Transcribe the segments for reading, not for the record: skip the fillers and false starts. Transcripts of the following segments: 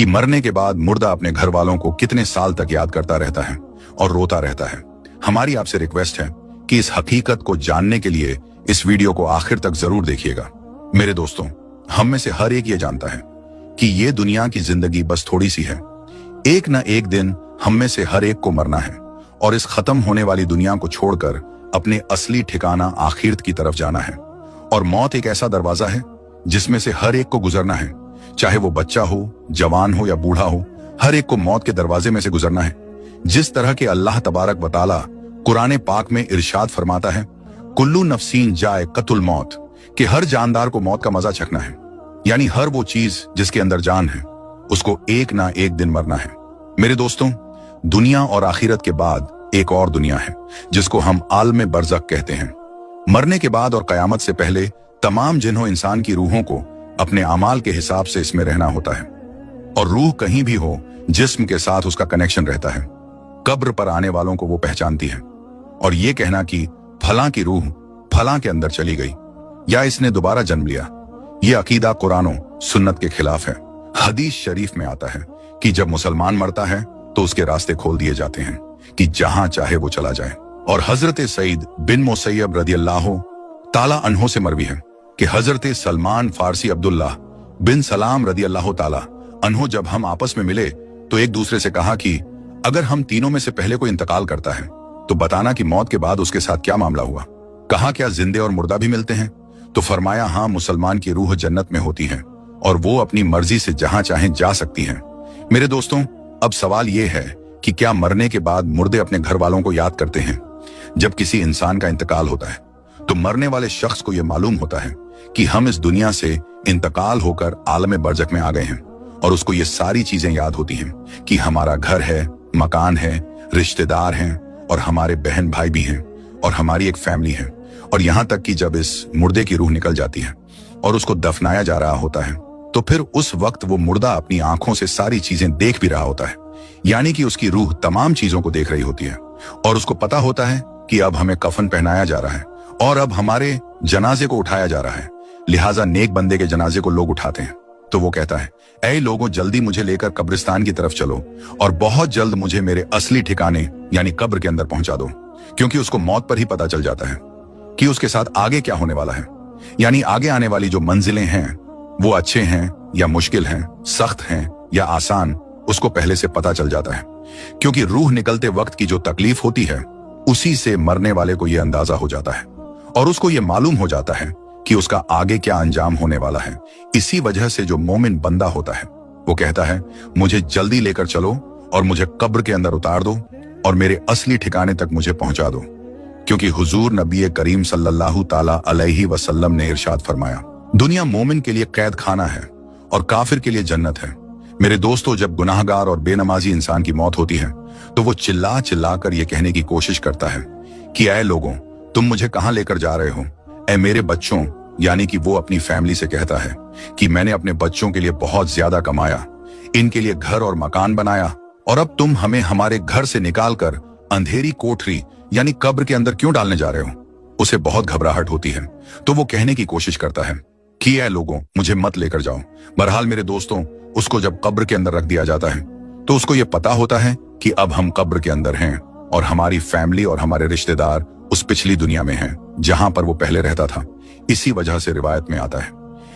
कि मरने के बाद मुर्दा अपने घर वालों को कितने साल तक याद करता रहता है और रोता रहता है। हमारी आपसे रिक्वेस्ट है कि इस हकीकत को जानने के लिए इस वीडियो को आखिर तक जरूर देखिएगा। मेरे दोस्तों, हम में से हर एक ये जानता है कि ये दुनिया की जिंदगी बस थोड़ी सी है। एक न एक दिन हम में से हर एक को मरना है और इस खत्म होने वाली दुनिया को छोड़कर अपने असली ठिकाना आखिरत की तरफ जाना है। और मौत एक ऐसा दरवाजा है जिसमें से हर एक को गुजरना है, चाहे वो बच्चा हो, जवान हो या बूढ़ा हो, हर एक को मौत के दरवाजे में से गुजरना है। जिस तरह के अल्लाह तबारक व तआला कुरान पाक में इरशाद फरमाता है, कुल्लू नफ्सीन जाए कतुल मौत, कि हर जानदार को मौत का मजा चखना है। यानी हर वो चीज जिसके अंदर जान है उसको एक ना एक दिन मरना है। मेरे दोस्तों, दुनिया और आखिरत के बाद एक और दुनिया है जिसको हम आलम बरज़ख कहते हैं। मरने के बाद और कयामत से पहले तमाम जिन्हों इंसान की रूहों को अपने अमाल के हिसाब से इसमें रहना होता है, और रूह कहीं भी हो जिस्म के साथ उसका कनेक्शन रहता है। कब्र पर आने वालों को वो पहचानती है, और ये कहना कि फलां की रूह फलां के अंदर चली गई या इसने दोबारा जन्म लिया, ये अकीदा कुरान सुन्नत के खिलाफ है। हदीस शरीफ में आता है कि जब मुसलमान मरता है तो उसके रास्ते खोल दिए जाते हैं कि जहां चाहे वो चला जाए। और हजरत सईद बिन मुसैयब रदियल्लाहु ताला अन्हो से मरवी है कि हजरत सलमान फारसी अब्दुल्ला बिन सलाम रदियल्लाहु ताला अन्हो जब हम आपस में मिले तो एक दूसरे से कहा कि अगर हम तीनों में से पहले कोई इंतकाल करता है तो बताना कि मौत के बाद उसके साथ क्या मामला हुआ। कहा, क्या जिंदे और मुर्दा भी मिलते हैं? तो फरमाया, हाँ, मुसलमान की रूह जन्नत में होती है और वो अपनी मर्जी से जहां चाहें जा सकती हैं। मेरे दोस्तों, अब सवाल ये है कि क्या मरने के बाद मुर्दे अपने घर वालों को याद करते हैं? जब किसी इंसान का इंतकाल होता है तो मरने वाले शख्स को यह मालूम होता है कि हम इस दुनिया से इंतकाल होकर आलम बरज़ख में आ गए हैं, और उसको ये सारी चीजें याद होती हैं कि हमारा घर है, मकान है, रिश्तेदार हैं, और हमारे बहन भाई भी हैं, और हमारी एक फैमिली है। और यहां तक कि जब इस मुर्दे की रूह निकल जाती है और उसको दफनाया जा रहा होता है तो फिर उस वक्त वो मुर्दा अपनी आंखों से सारी चीजें देख भी रहा होता है। यानी कि उसकी रूह तमाम चीजों को देख रही होती है, और उसको पता होता है कि अब हमें कफन पहनाया जा रहा है और अब हमारे जनाजे को उठाया जा रहा है। लिहाजा नेक बंदे के जनाजे को लोग उठाते हैं तो वो कहता है, ऐ लोगों, जल्दी मुझे लेकर कब्रिस्तान की तरफ चलो और बहुत जल्द मुझे मेरे असली ठिकाने यानी कब्र के अंदर पहुंचा दो। क्योंकि उसको मौत पर ही पता चल जाता है कि उसके साथ आगे क्या होने वाला है। यानी आगे आने वाली जो मंजिलें हैं वो अच्छे हैं या मुश्किल हैं, सख्त हैं या आसान, उसको पहले से पता चल जाता है। क्योंकि रूह निकलते वक्त की जो तकलीफ होती है उसी से मरने वाले को यह अंदाजा हो जाता है, और उसको यह मालूम हो जाता है कि उसका आगे क्या अंजाम होने वाला है। इसी वजह से जो मोमिन बंदा होता है वो कहता है, मुझे जल्दी लेकर चलो और मुझे कब्र के अंदर उतार दो और मेरे असली ठिकाने तक मुझे पहुंचा दो। क्योंकि हुजूर नबी करीम सल्लल्लाहु ताला अलैहि वसल्लम ने इरशाद फरमाया, दुनिया मोमिन के लिए कैद खाना है और काफिर के लिए जन्नत है। मेरे दोस्तों, जब गुनाहगार और बेनमाजी इंसान की मौत होती है तो वो चिल्ला चिल्ला कर ये कहने की कोशिश करता है कि ऐ लोगों, तुम मुझे कहां लेकर जा रहे हो? ऐ मेरे बच्चों, यानी कि वो अपनी फैमिली से कहता है कि मैंने अपने बच्चों के लिए बहुत ज्यादा कमाया, इनके लिए घर और मकान बनाया, और अब तुम हमें हमारे घर से निकाल कर अंधेरी कोठरी यानी कब्र के अंदर क्यों डालने जा रहे हो? उसे बहुत घबराहट होती है तो वो कहने की कोशिश करता है कि ऐ लोगों, मुझे मत लेकर जाओ। बहरहाल मेरे दोस्तों, उसको जब कब्र के अंदर रख दिया जाता है तो उसको ये पता होता है कि अब हम कब्र के अंदर हैं और हमारी फैमिली और हमारे रिश्तेदार उस पिछली दुनिया में हैं जहां पर वो पहले रहता था। इसी वजह से रिवायत में आता है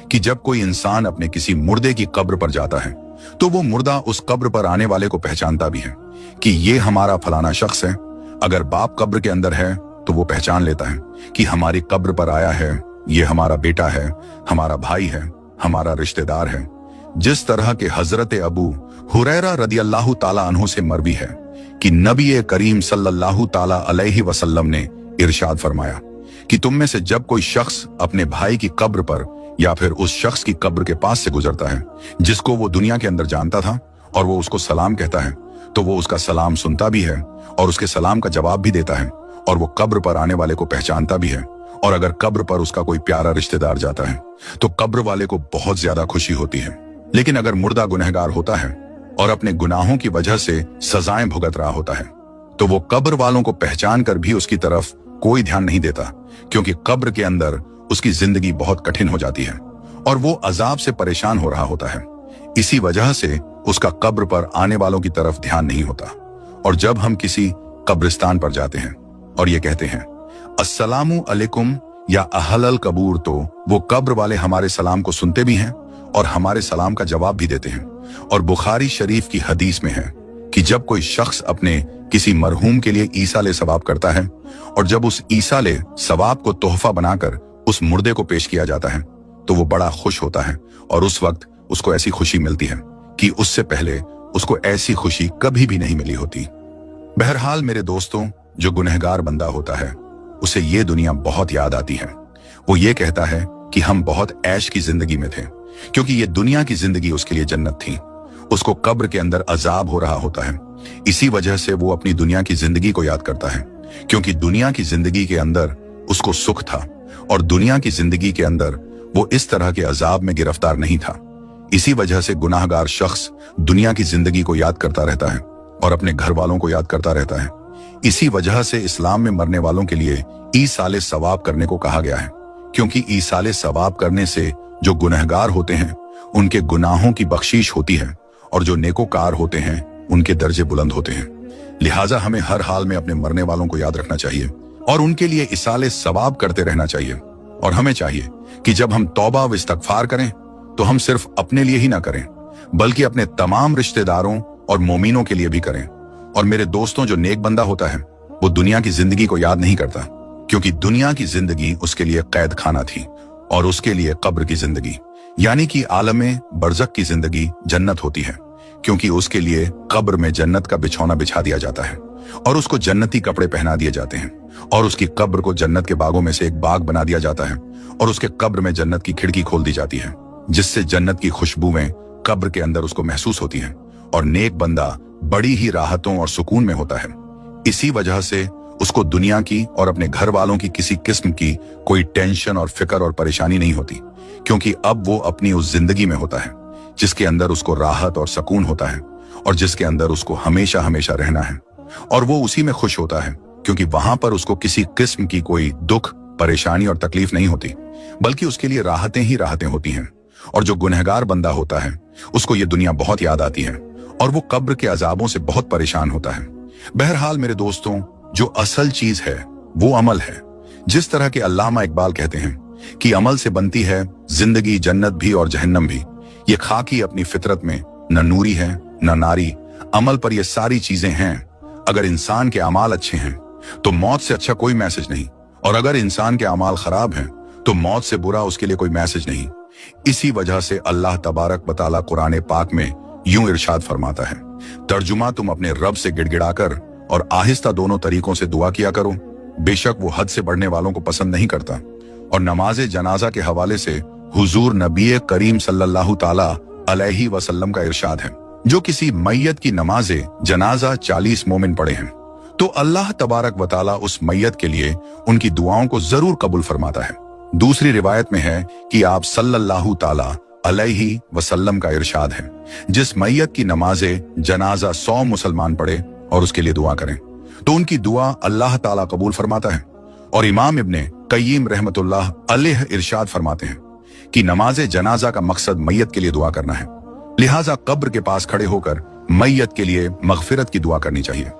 कि जब कोई इंसान अपने किसी मुर्दे की कब्र पर जाता है तो वो मुर्दा उस कब्र पर आने वाले को पहचानता भी है कि ये हमारा फलाना शख्स है। अगर बाप कब्र के अंदर है तो वो पहचान लेता है कि हमारी कब्र पर आया है, ये हमारा बेटा है, हमारा भाई है, हमारा रिश्तेदार है। जिस तरह के हजरत अबू हुरैरा रदियल्लाहु ताला अन्हु से मरवी है कि नबी करीम सल्लल्लाहु ताला अलैहि वसल्लम ने इरशाद फरमाया कि तुम में से जब कोई शख्स अपने भाई की कब्र पर या फिर उस शख्स की कब्र के पास से गुजरता है जिसको वो दुनिया के अंदर जानता था, और वो उसको सलाम कहता है, तो वो उसका सलाम सुनता भी है और उसके सलाम का जवाब भी देता है, और वो कब्र पर आने वाले को पहचानता भी है। और अगर कब्र पर उसका कोई प्यारा रिश्तेदार जाता है तो कब्र वाले को बहुत ज्यादा खुशी होती है। लेकिन अगर मुर्दा गुनहगार होता है और अपने गुनाहों की वजह से सजाएं भुगत रहा होता है तो वो कब्र वालों को पहचान कर भी उसकी तरफ कोई ध्यान नहीं देता, क्योंकि कब्र के अंदर उसकी जिंदगी बहुत कठिन हो जाती है और वो अजाब से परेशान हो रहा होता है। इसी वजह से उसका कब्र पर आने वालों की तरफ ध्यान नहीं होता। और जब हम किसी कब्रिस्तान पर जाते हैं और ये कहते हैं अस्सलामु अलैकुम या अहलल कबूर, तो वो कब्र वाले हमारे सलाम को सुनते भी हैं और हमारे सलाम का जवाब भी देते हैं। और बुखारी शरीफ की हदीस में है कि जब कोई शख्स अपने किसी मरहूम के लिए ईसाले सवाब करता है और जब उस ईसाले सवाब को तोहफा बनाकर उस मुर्दे को पेश किया जाता है तो वो बड़ा खुश होता है और उस वक्त उसको ऐसी खुशी मिलती है कि उससे पहले उसको ऐसी खुशी कभी भी नहीं मिली होती। बहरहाल मेरे दोस्तों, जो गुनहगार बंदा होता है उसे ये दुनिया बहुत याद आती है। वो ये कहता है कि हम बहुत ऐश की जिंदगी में थे, क्योंकि ये दुनिया की जिंदगी उसके लिए जन्नत थी। उसको कब्र के अंदर अजाब हो रहा होता है, इसी वजह से वो अपनी दुनिया की जिंदगी को याद करता है, क्योंकि दुनिया की जिंदगी के अंदर उसको सुख था और दुनिया की जिंदगी के अंदर वो इस तरह के अजाब में गिरफ्तार नहीं था। इसी वजह से गुनाहगार शख्स दुनिया की जिंदगी को याद करता रहता है और अपने घर वालों को याद करता रहता है। इसी वजह से इस्लाम में मरने वालों के लिए ईसाले सवाब करने को कहा गया है, क्योंकि ईसाले सवाब करने से जो गुनहगार होते हैं उनके गुनाहों की बख्शीश होती है और जो नेकोकार होते हैं उनके दर्जे बुलंद होते हैं। लिहाजा हमें हर हाल में अपने मरने वालों को याद रखना चाहिए और उनके लिए इसाले सवाब करते रहना चाहिए। और हमें चाहिए कि जब हम तौबा व इस्तगफार करें तो हम सिर्फ अपने लिए ही ना करें, बल्कि अपने तमाम रिश्तेदारों और मोमिनों के लिए भी करें। और मेरे दोस्तों, जो नेक बंदा होता है वो दुनिया की जिंदगी को याद नहीं करता, क्योंकि दुनिया की जिंदगी उसके लिए कैद खाना थी और उसके लिए कब्र की जिंदगी यानी कि आलमे बरज़ख की जिंदगी जन्नत होती है, क्योंकि उसके लिए कब्र में जन्नत का बिछौना बिछा दिया जाता है और उसको जन्नती कपड़े पहना दिए जाते हैं और उसकी कब्र को जन्नत के बागों में से एक बाग बना दिया जाता है और उसके कब्र में जन्नत की खिड़की खोल दी जाती है, जिससे जन्नत की खुशबुएं कब्र के अंदर उसको महसूस होती हैं और नेक बंदा बड़ी ही राहतों और सुकून में होता है। इसी वजह से उसको दुनिया की और अपने घर वालों की किसी किस्म की कोई टेंशन और फिक्र और परेशानी नहीं होती, क्योंकि अब वो अपनी उस जिंदगी में होता है जिसके अंदर उसको राहत और सुकून होता है और जिसके अंदर उसको हमेशा हमेशा रहना है। और वो उसी में खुश होता है, क्योंकि वहां पर उसको किसी किस्म की कोई दुख, परेशानी और तकलीफ नहीं होती, बल्कि उसके लिए राहतें ही राहतें होती हैं। और जो गुनहगार बंदा होता है उसको ये दुनिया बहुत याद आती है और वो कब्र के अजाबों से बहुत परेशान होता है। बहरहाल मेरे दोस्तों, जो असल चीज है वो अमल है। जिस तरह के अल्लामा इकबाल कहते हैं कि अमल से बनती है जिंदगी, जन्नत भी और जहन्नम भी। ये खाकी अपनी फितरत में न नूरी है न नारी, अमल पर ये सारी चीजें हैं। अगर इंसान के अमाल अच्छे हैं तो मौत से अच्छा कोई मैसेज नहीं, और अगर इंसान के अमाल खराब हैं तो मौत से बुरा उसके लिए कोई मैसेज नहीं। इसी वजह से अल्लाह तबारक व तआला कुरान पाक में यूं इरशाद फरमाता है, तर्जुमा तुम अपने रब से गिड़गिड़ाकर और आहिस्ता दोनों तरीकों से दुआ किया करो, बेशक वो हद से बढ़ने वालों को पसंद नहीं करता। और नमाज जनाजा के हवाले से हुजूर नबी करीम सल्लल्लाहु ताला अलैहि वसल्लम का इरशाद है, जो किसी मैयत की नमाज जनाजा 40 मोमिन पढ़े हैं तो अल्लाह तबारक व तआला उस मैयत के लिए उनकी दुआओं को जरूर कबूल फरमाता है। दूसरी रिवायत में है कि आप सल्लल्लाहु ताला अलैहि वसल्लम का इरशाद है, जिस मैयत की नमाजे जनाजा 100 मुसलमान पढ़े और उसके लिए दुआ करें तो उनकी दुआ अल्लाह ताला कबूल फरमाता है। और इमाम इब्ने कय्यिम रहमतुल्लाह अलैह इरशाद फरमाते हैं कि नमाज जनाजा का मकसद मैयत के लिए दुआ करना है, लिहाजा कब्र के पास खड़े होकर मैयत के लिए मगफिरत की दुआ करनी चाहिए।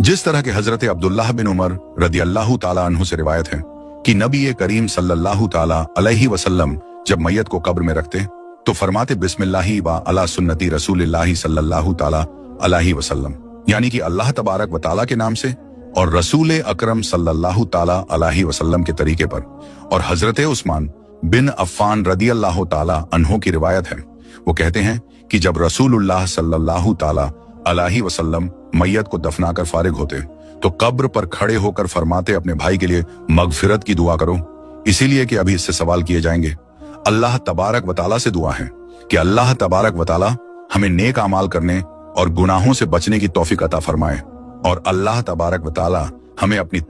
जिस तरह के हजरत अब्दुल्लाह बिन उमर रदियल्लाहु ताला अन्हु से रिवायत है कि नबी करीम सल्लल्लाहु ताला अलैहि वसल्लम जब मैयत को कब्र में रखते तो फरमाते बिस्मिल्लाहि व अला सुन्नती रसूलिल्लाहि सल्लल्लाहु ताला अलैहि वसल्लम, यानी कि अल्लाह तबारक व ताला के नाम से और रसूल अकरम सल्लल्लाहु ताला अलैहि वसल्लम के तरीके पर। और हजरत उस्मान बिन अफ़्फ़ान रदियल्लाहु ताला अन्हु की रिवायत है, वो कहते हैं कि जब रसूलुल्लाह सल्लल्लाहु ताला अलैहि वसल्लम मैयत को दफनाकर फारिग होते तो कब्र पर खड़े होकर फरमाते अपने भाई के लिए मगफिरत की दुआ करो, इसीलिए कि अभी इससे सवाल किए जाएंगे। अल्लाह तबारक व तआला से दुआ है कि अल्लाह तबारक व तआला हमें नेक अमाल करने और गुनाहों से बचने की तौफीक अता फरमाए और अल्लाह तबारक व तआला हमें अपनी